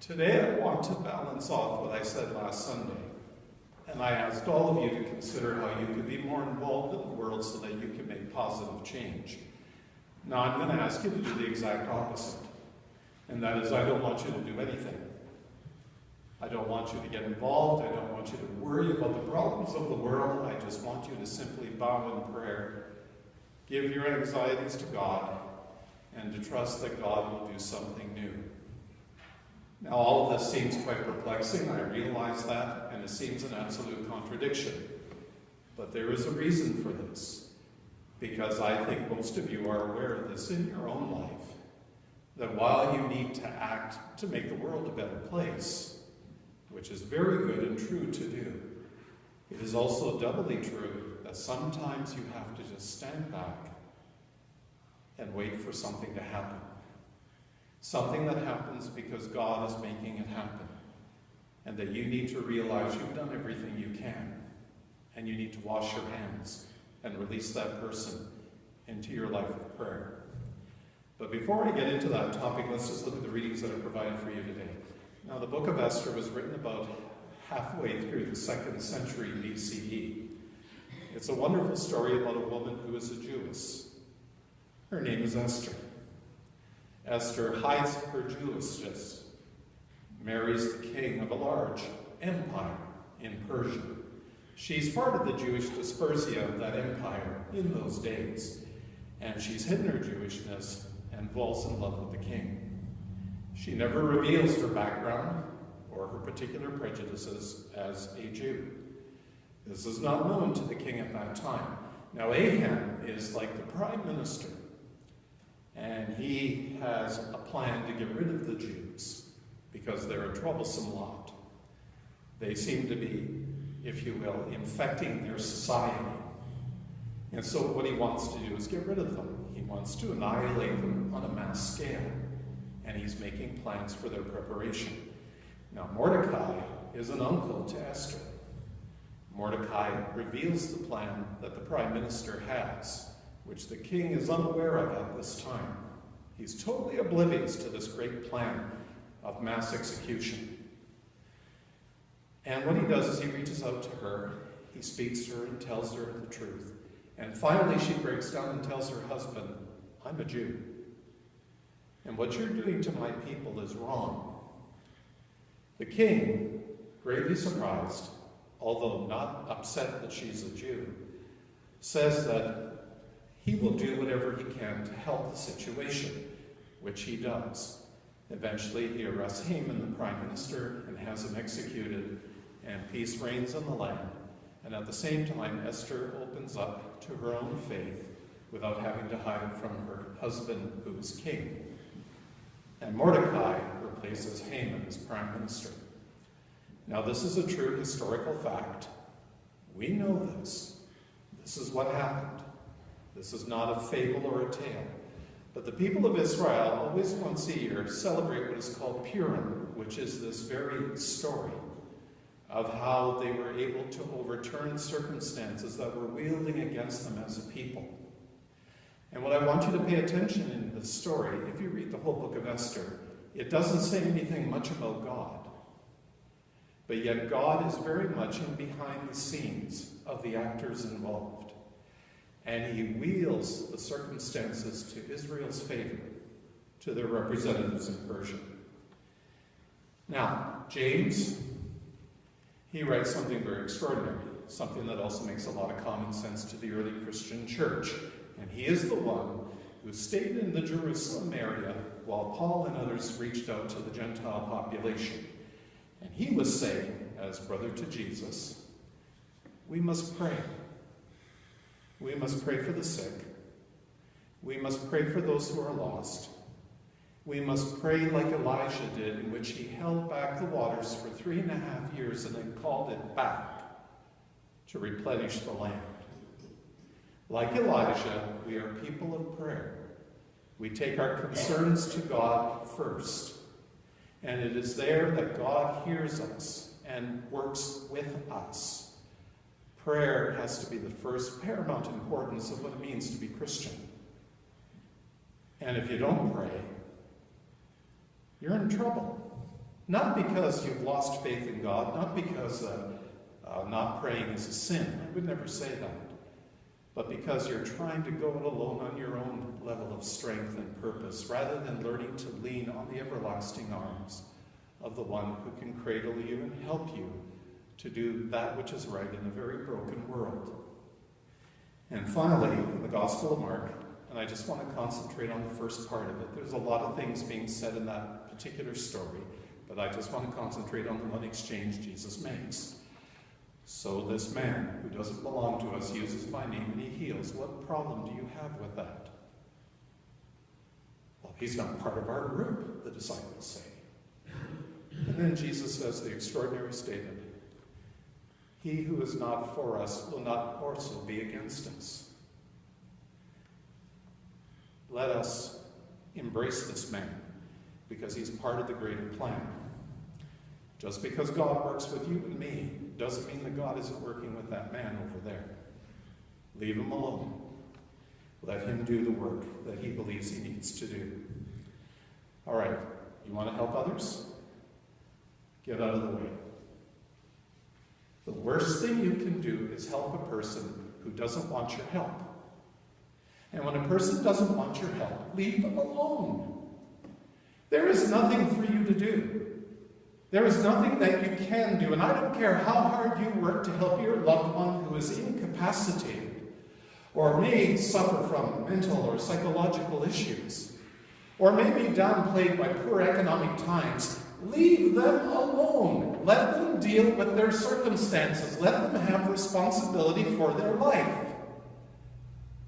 Today I want to balance off what I said last Sunday, and I asked all of you to consider how you could be more involved in the world so that you can make positive change. Now I'm going to ask you to do the exact opposite, and that is I don't want you to do anything. I don't want you to get involved, I don't want you to worry about the problems of the world, I just want you to simply bow in prayer, give your anxieties to God, and to trust that God will do something new. Now, all of this seems quite perplexing, I realize that, and it seems an absolute contradiction. But there is a reason for this, because I think most of you are aware of this in your own life, that while you need to act to make the world a better place, which is very good and true to do, it is also doubly true that sometimes you have to just stand back and wait for something to happen. Something that happens because God is making it happen. And that you need to realize you've done everything you can. And you need to wash your hands and release that person into your life of prayer. But before I get into that topic, let's just look at the readings that are provided for you today. Now, the book of Esther was written about halfway through the 2nd century BCE. It's a wonderful story about a woman who is a Jewess. Her name is Esther. Esther hides her Jewishness, marries the king of a large empire in Persia. She's part of the Jewish dispersia of that empire in those days, and she's hidden her Jewishness and falls in love with the king. She never reveals her background or her particular prejudices as a Jew. This is not known to the king at that time. Now, Ahab is like the prime minister, and he has a plan to get rid of the Jews because they're a troublesome lot. They seem to be, if you will, infecting their society. And so what he wants to do is get rid of them. He wants to annihilate them on a mass scale, and he's making plans for their preparation. Now, Mordecai is an uncle to Esther. Mordecai reveals the plan that the prime minister has, which the king is unaware of at this time. He's totally oblivious to this great plan of mass execution. And what he does is he reaches out to her, he speaks to her and tells her the truth. And finally she breaks down and tells her husband, I'm a Jew. And what you're doing to my people is wrong. The king, greatly surprised, although not upset that she's a Jew, says that he will do whatever he can to help the situation, which he does. Eventually, he arrests Haman, the prime minister, and has him executed, and peace reigns in the land. And at the same time, Esther opens up to her own faith without having to hide it from her husband, who is king. And Mordecai replaces Haman as prime minister. Now, this is a true historical fact. We know this. This is what happened. This is not a fable or a tale. But the people of Israel always once a year celebrate what is called Purim, which is this very story of how they were able to overturn circumstances that were wielding against them as a people. And what I want you to pay attention in this story, if you read the whole book of Esther, it doesn't say anything much about God. But yet God is very much in behind the scenes of the actors involved. And he wields the circumstances to Israel's favor, to their representatives in Persia. Now, James, he writes something very extraordinary, something that also makes a lot of common sense to the early Christian church. And he is the one who stayed in the Jerusalem area while Paul and others reached out to the Gentile population. And he was saying, as brother to Jesus, we must pray. We must pray for the sick. We must pray for those who are lost. We must pray like Elijah did, in which he held back the waters for 3.5 years and then called it back to replenish the land. Like Elijah, we are people of prayer. We take our concerns to God first. And it is there that God hears us and works with us. Prayer has to be the first paramount importance of what it means to be Christian. And if you don't pray, you're in trouble. Not because you've lost faith in God, not because not praying is a sin. I would never say that. But because you're trying to go it alone on your own level of strength and purpose, rather than learning to lean on the everlasting arms of the one who can cradle you and help you to do that which is right in a very broken world. And finally, in the Gospel of Mark, and I just want to concentrate on the first part of it. There's a lot of things being said in that particular story, but I just want to concentrate on the one exchange Jesus makes. So this man who doesn't belong to us uses my name and he heals. What problem do you have with that? Well, he's not part of our group, the disciples say. And then Jesus says the extraordinary statement, he who is not for us will not also be against us. Let us embrace this man because he's part of the greater plan. Just because God works with you and me doesn't mean that God isn't working with that man over there. Leave him alone. Let him do the work that he believes he needs to do. All right, you want to help others? Get out of the way. The worst thing you can do is help a person who doesn't want your help. And when a person doesn't want your help, leave them alone. There is nothing for you to do. There is nothing that you can do, and I don't care how hard you work to help your loved one who is incapacitated or may suffer from mental or psychological issues or may be downplayed by poor economic times. Leave them alone. Let them deal with their circumstances. Let them have responsibility for their life.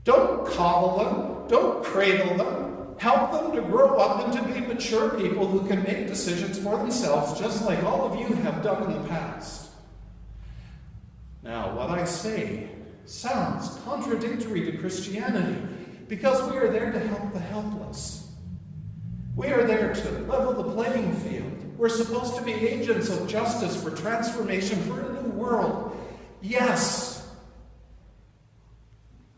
Don't coddle them. Don't cradle them. Help them to grow up and to be mature people who can make decisions for themselves, just like all of you have done in the past. Now, what I say sounds contradictory to Christianity, because we are there to help the helpless. We are there to level the playing field. We're supposed to be agents of justice for transformation, for a new world. Yes.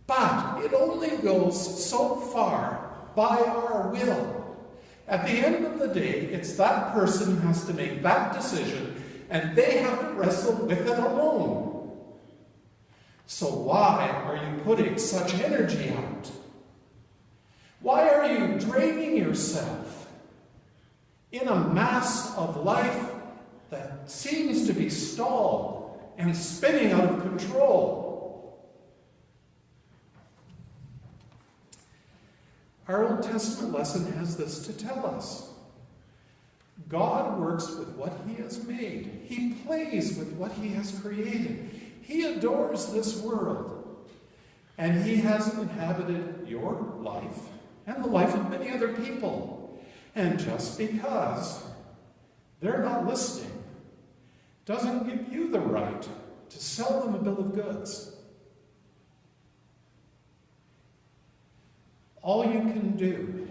But it only goes so far by our will. At the end of the day, it's that person who has to make that decision, and they have to wrestle with it alone. So why are you putting such energy out? Why are you draining yourself in a mass of life that seems to be stalled and spinning out of control? Our Old Testament lesson has this to tell us. God works with what he has made. He plays with what he has created. He adores this world. And he has inhabited your life and the life of many other people. And just because they're not listening doesn't give you the right to sell them a bill of goods. All you can do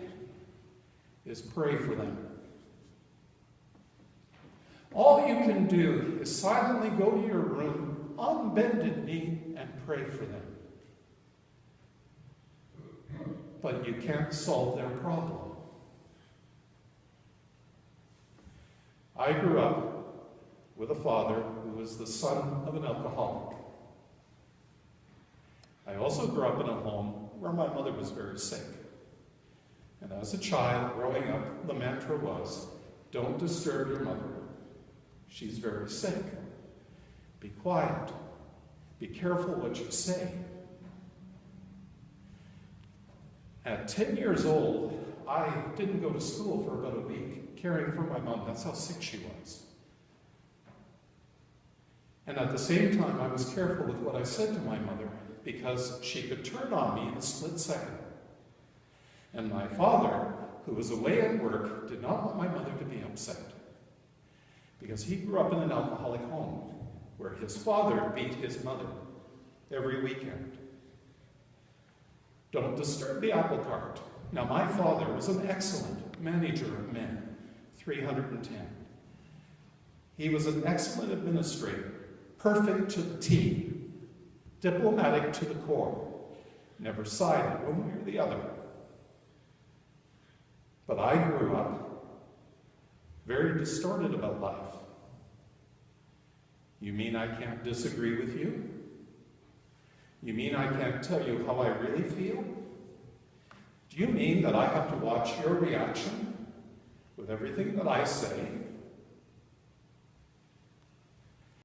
is pray for them. All you can do is silently go to your room on bended knee and pray for them. But you can't solve their problem. I grew up with a father who was the son of an alcoholic. I also grew up in a home where my mother was very sick. And as a child growing up, the mantra was, don't disturb your mother. She's very sick. Be quiet. Be careful what you say. At 10 years old, I didn't go to school for about a week, caring for my mom. That's how sick she was. And at the same time, I was careful with what I said to my mother, because she could turn on me in a split second. And my father, who was away at work, did not want my mother to be upset, because he grew up in an alcoholic home where his father beat his mother every weekend. Don't disturb the apple cart. Now, my father was an excellent manager of men, 310. He was an excellent administrator, perfect to the T, diplomatic to the core, never sided one way or the other. But I grew up very distorted about life. You mean I can't disagree with you? You mean I can't tell you how I really feel? Do you mean that I have to watch your reaction with everything that I say